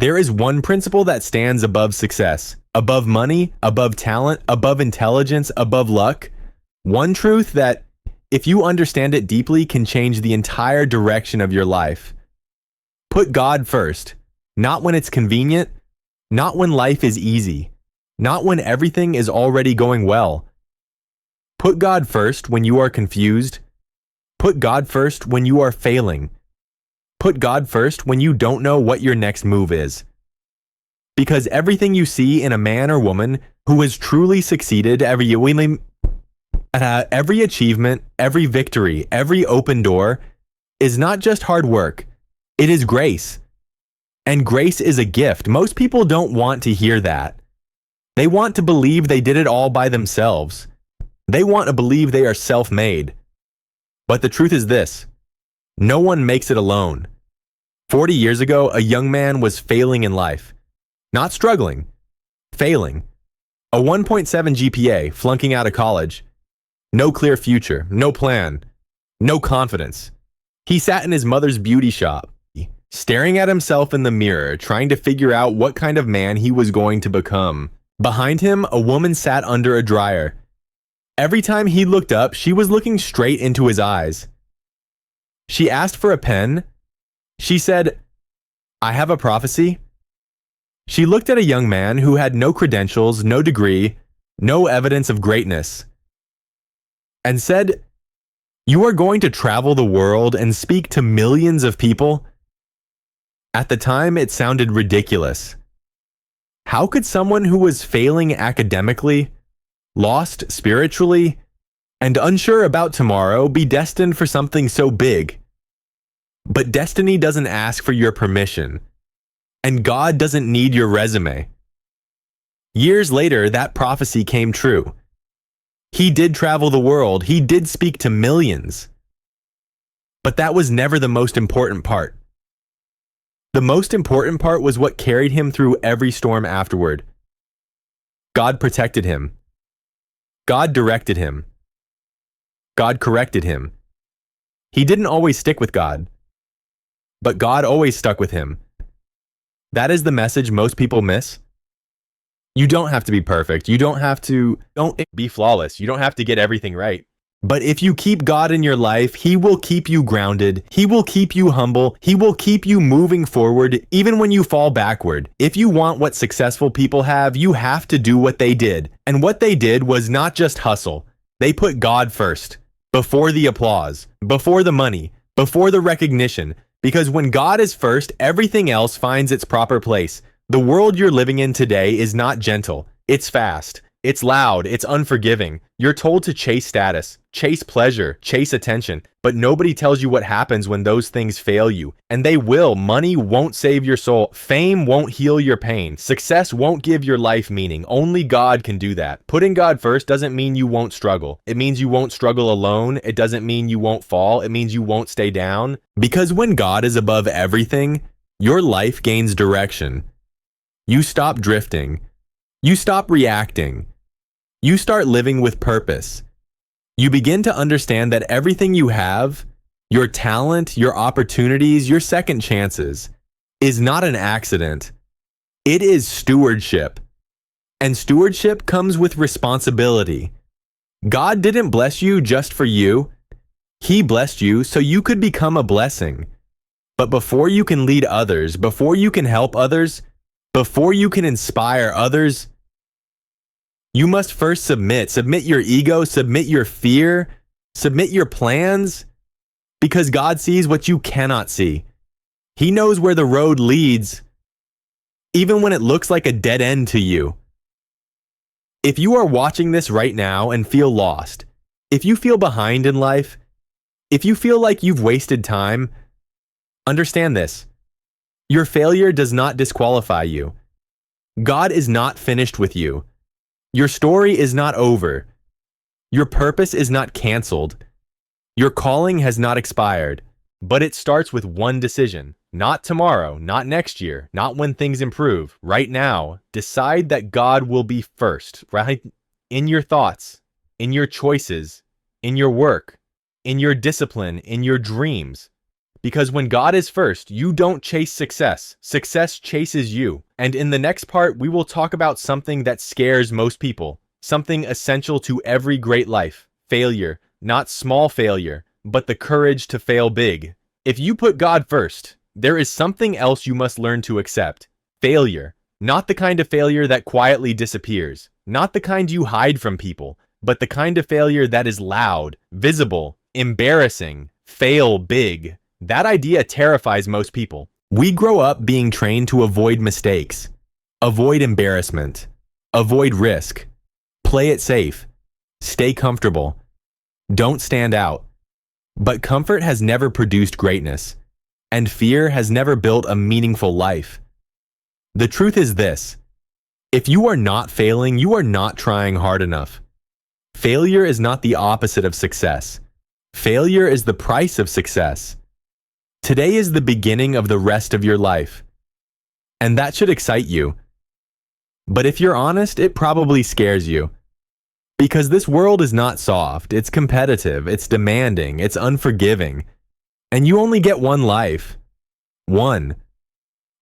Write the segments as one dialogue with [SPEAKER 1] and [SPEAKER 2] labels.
[SPEAKER 1] There is one principle that stands above success, above money, above talent, above intelligence, above luck. One truth that, if you understand it deeply, can change the entire direction of your life. Put God first, not when it's convenient, not when life is easy, not when everything is already going well. Put God first when you are confused. Put God first when you are failing. Put God first when you don't know what your next move is. Because everything you see in a man or woman who has truly succeeded, every achievement, every victory, every open door, is not just hard work. It is grace. And grace is a gift. Most people don't want to hear that. They want to believe they did it all by themselves. They want to believe they are self-made. But the truth is this: no one makes it alone. 40 years ago, a young man was failing in life. Not struggling, failing. A 1.7 GPA, flunking out of college. No clear future, no plan, no confidence. He sat in his mother's beauty shop, staring at himself in the mirror, trying to figure out what kind of man he was going to become. Behind him, a woman sat under a dryer. Every time he looked up, she was looking straight into his eyes. She asked for a pen. She said, "I have a prophecy." She looked at a young man who had no credentials, no degree, no evidence of greatness, and said, "You are going to travel the world and speak to millions of people?" At the time, it sounded ridiculous. How could someone who was failing academically, lost spiritually, and unsure about tomorrow be destined for something so big? But destiny doesn't ask for your permission, and God doesn't need your resume. Years later, that prophecy came true. He did travel the world. He did speak to millions. But that was never the most important part. The most important part was what carried him through every storm afterward. God protected him. God directed him. God corrected him. He didn't always stick with God, but God always stuck with him. That is the message most people miss. You don't have to be perfect. Don't be flawless. You don't have to get everything right. But if you keep God in your life, He will keep you grounded. He will keep you humble. He will keep you moving forward, even when you fall backward. If you want what successful people have, you have to do what they did. And what they did was not just hustle. They put God first, before the applause, before the money, before the recognition. Because when God is first, everything else finds its proper place. The world you're living in today is not gentle. It's fast. It's loud, it's unforgiving. You're told to chase status, chase pleasure, chase attention, but nobody tells you what happens when those things fail you. And they will. Money won't save your soul. Fame won't heal your pain. Success won't give your life meaning. Only God can do that. Putting God first doesn't mean you won't struggle. It means you won't struggle alone. It doesn't mean you won't fall. It means you won't stay down. Because when God is above everything, your life gains direction. You stop drifting. You stop reacting. You start living with purpose. You begin to understand that everything you have, your talent, your opportunities, your second chances, is not an accident. It is stewardship. And stewardship comes with responsibility. God didn't bless you just for you. He blessed you so you could become a blessing. But before you can lead others, before you can help others, before you can inspire others, you must first submit. Submit your ego, submit your fear, submit your plans, because God sees what you cannot see. He knows where the road leads, even when it looks like a dead end to you. If you are watching this right now and feel lost, if you feel behind in life, if you feel like you've wasted time, understand this: your failure does not disqualify you. God is not finished with you. Your story is not over. Your purpose is not canceled. Your calling has not expired. But it starts with one decision. Not tomorrow, not next year, not when things improve. Right now, decide that God will be first, right? In your thoughts, in your choices, in your work, in your discipline, in your dreams. Because when God is first, you don't chase success. Success chases you. And in the next part, we will talk about something that scares most people. Something essential to every great life. Failure. Not small failure, but the courage to fail big. If you put God first, there is something else you must learn to accept. Failure. Not the kind of failure that quietly disappears. Not the kind you hide from people, but the kind of failure that is loud, visible, embarrassing. Fail big. That idea terrifies most people. We grow up being trained to avoid mistakes, avoid embarrassment, avoid risk, play it safe, stay comfortable, don't stand out. But comfort has never produced greatness, and fear has never built a meaningful life. The truth is this: if you are not failing, you are not trying hard enough. Failure is not the opposite of success. Failure is the price of success. Today is the beginning of the rest of your life, and that should excite you. But if you're honest, it probably scares you. Because this world is not soft, it's competitive, it's demanding, it's unforgiving. And you only get one life. One.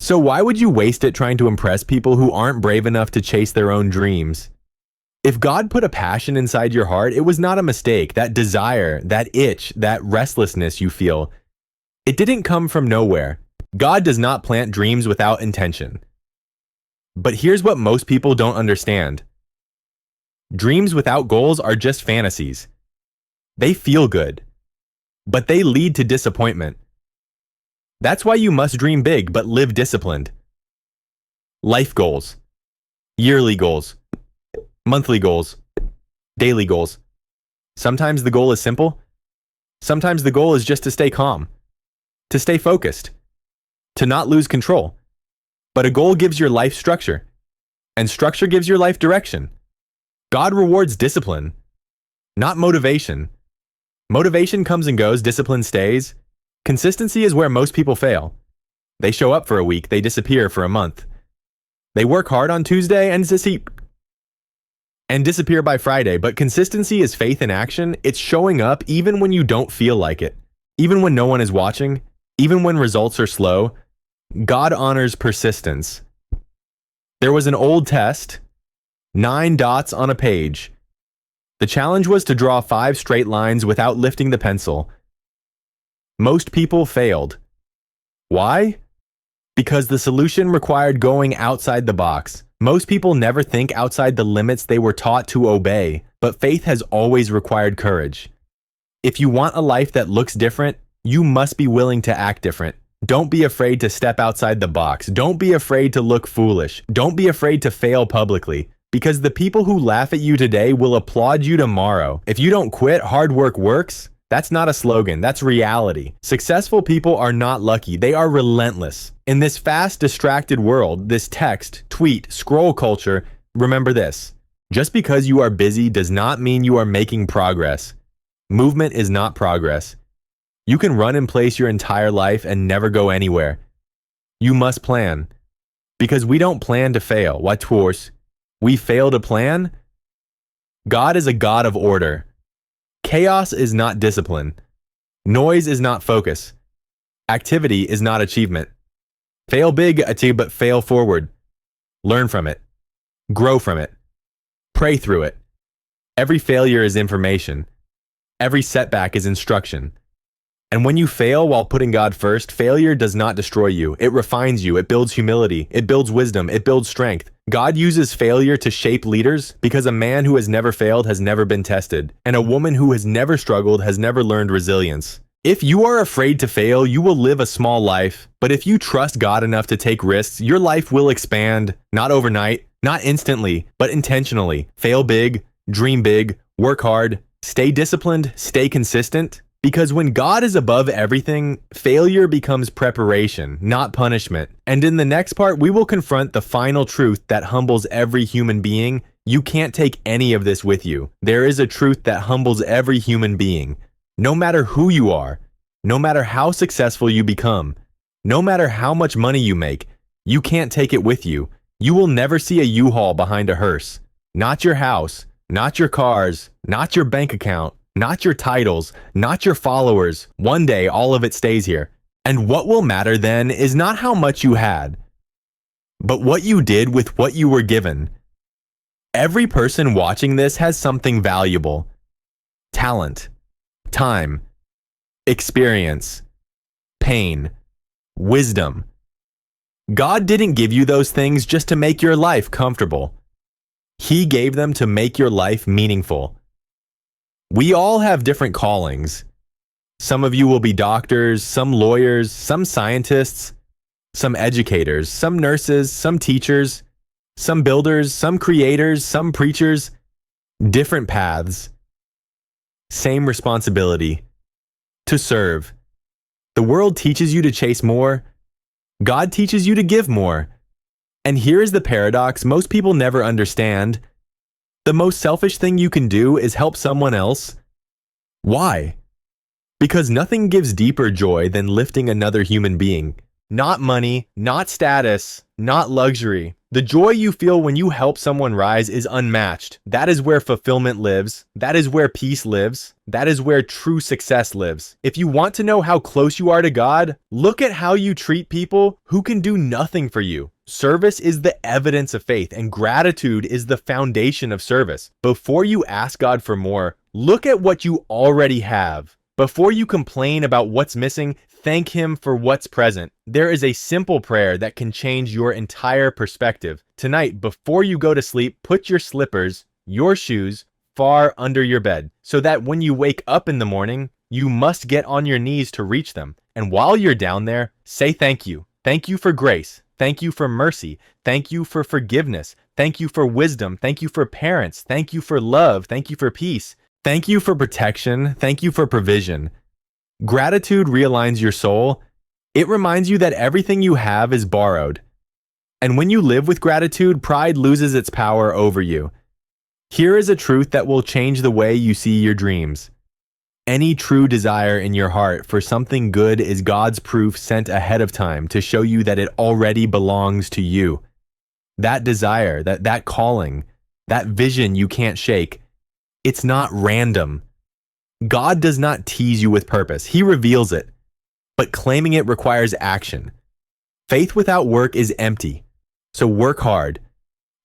[SPEAKER 1] So why would you waste it trying to impress people who aren't brave enough to chase their own dreams? If God put a passion inside your heart, it was not a mistake. That desire, that itch, that restlessness you feel, it didn't come from nowhere. God does not plant dreams without intention. But here's what most people don't understand. Dreams without goals are just fantasies. They feel good, but they lead to disappointment. That's why you must dream big but live disciplined. Life goals, yearly goals, monthly goals, daily goals. Sometimes the goal is simple. Sometimes the goal is just to stay calm, to stay focused, to not lose control. But a goal gives your life structure, and structure gives your life direction. God rewards discipline, not motivation. Motivation comes and goes, discipline stays. Consistency is where most people fail. They show up for a week, they disappear for a month. They work hard on Tuesday and disappear by Friday, but consistency is faith in action. It's showing up even when you don't feel like it, even when no one is watching, even when results are slow. God honors persistence. There was an old test, 9 dots on a page. The challenge was to draw 5 straight lines without lifting the pencil. Most people failed. Why? Because the solution required going outside the box. Most people never think outside the limits they were taught to obey, but faith has always required courage. If you want a life that looks different, you must be willing to act different. Don't be afraid to step outside the box. Don't be afraid to look foolish. Don't be afraid to fail publicly. Because the people who laugh at you today will applaud you tomorrow. If you don't quit, hard work works. That's not a slogan, that's reality. Successful people are not lucky, they are relentless. In this fast, distracted world, this text, tweet, scroll culture, remember this: just because you are busy does not mean you are making progress. Movement is not progress. You can run in place your entire life and never go anywhere. You must plan. Because we don't plan to fail. What course? We fail to plan? God is a God of order. Chaos is not discipline. Noise is not focus. Activity is not achievement. Fail big, but fail forward. Learn from it. Grow from it. Pray through it. Every failure is information. Every setback is instruction. And when you fail while putting God first, failure does not destroy you. It refines you. It builds humility. It builds wisdom. It builds strength. God uses failure to shape leaders because a man who has never failed has never been tested, and a woman who has never struggled has never learned resilience. If you are afraid to fail, you will live a small life. But if you trust God enough to take risks, your life will expand, not overnight, not instantly, but intentionally. Fail big, dream big, work hard, stay disciplined, stay consistent. Because when God is above everything, failure becomes preparation, not punishment. And in the next part, we will confront the final truth that humbles every human being. You can't take any of this with you. There is a truth that humbles every human being. No matter who you are, no matter how successful you become, no matter how much money you make, you can't take it with you. You will never see a U-Haul behind a hearse. Not your house, not your cars, not your bank account. Not your titles, not your followers. One day, all of it stays here. And what will matter then is not how much you had, but what you did with what you were given. Every person watching this has something valuable: talent, time, experience, pain, wisdom. God didn't give you those things just to make your life comfortable. He gave them to make your life meaningful. We all have different callings. Some of you will be doctors, some lawyers, some scientists, some educators, some nurses, some teachers, some builders, some creators, some preachers. Different paths. Same responsibility: to serve. The world teaches you to chase more. God teaches you to give more. And here is the paradox most people never understand. The most selfish thing you can do is help someone else. Why? Because nothing gives deeper joy than lifting another human being. Not money, not status, not luxury. The joy you feel when you help someone rise is unmatched. That is where fulfillment lives. That is where peace lives. That is where true success lives. If you want to know how close you are to God, look at how you treat people who can do nothing for you. Service is the evidence of faith, and gratitude is the foundation of service. Before you ask God for more, look at what you already have. Before you complain about what's missing, thank Him for what's present. There is a simple prayer that can change your entire perspective. Tonight, before you go to sleep, put your slippers, your shoes, far under your bed, so that when you wake up in the morning, you must get on your knees to reach them. And while you're down there, say thank you. Thank you for grace. Thank you for mercy. Thank you for forgiveness. Thank you for wisdom. Thank you for parents. Thank you for love. Thank you for peace. Thank you for protection. Thank you for provision. Gratitude realigns your soul. It reminds you that everything you have is borrowed. And when you live with gratitude, pride loses its power over you. Here is a truth that will change the way you see your dreams. Any true desire in your heart for something good is God's proof sent ahead of time to show you that it already belongs to you. That desire, that calling, that vision you can't shake, it's not random. God does not tease you with purpose. He reveals it. But claiming it requires action. Faith without work is empty. So work hard.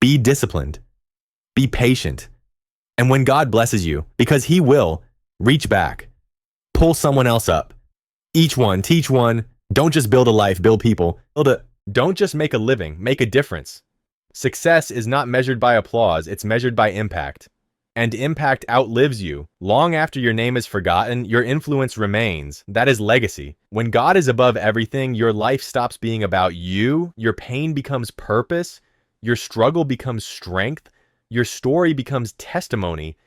[SPEAKER 1] Be disciplined. Be patient. And when God blesses you, because He will, reach back. Pull someone else up. Each one, teach one. Don't just build a life, build people. Don't just make a living, make a difference. Success is not measured by applause, it's measured by impact. And impact outlives you. Long after your name is forgotten, your influence remains. That is legacy. When God is above everything, your life stops being about you. Your pain becomes purpose. Your struggle becomes strength. Your story becomes testimony.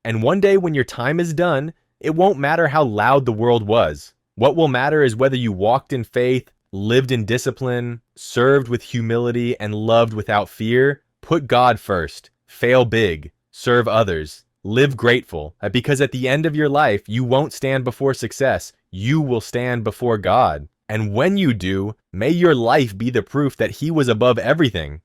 [SPEAKER 1] And one day when your time is done, it won't matter how loud the world was. What will matter is whether you walked in faith, lived in discipline, served with humility, and loved without fear. Put God first. Fail big. Serve others. Live grateful, because at the end of your life, you won't stand before success. You will stand before God. And when you do, may your life be the proof that He was above everything.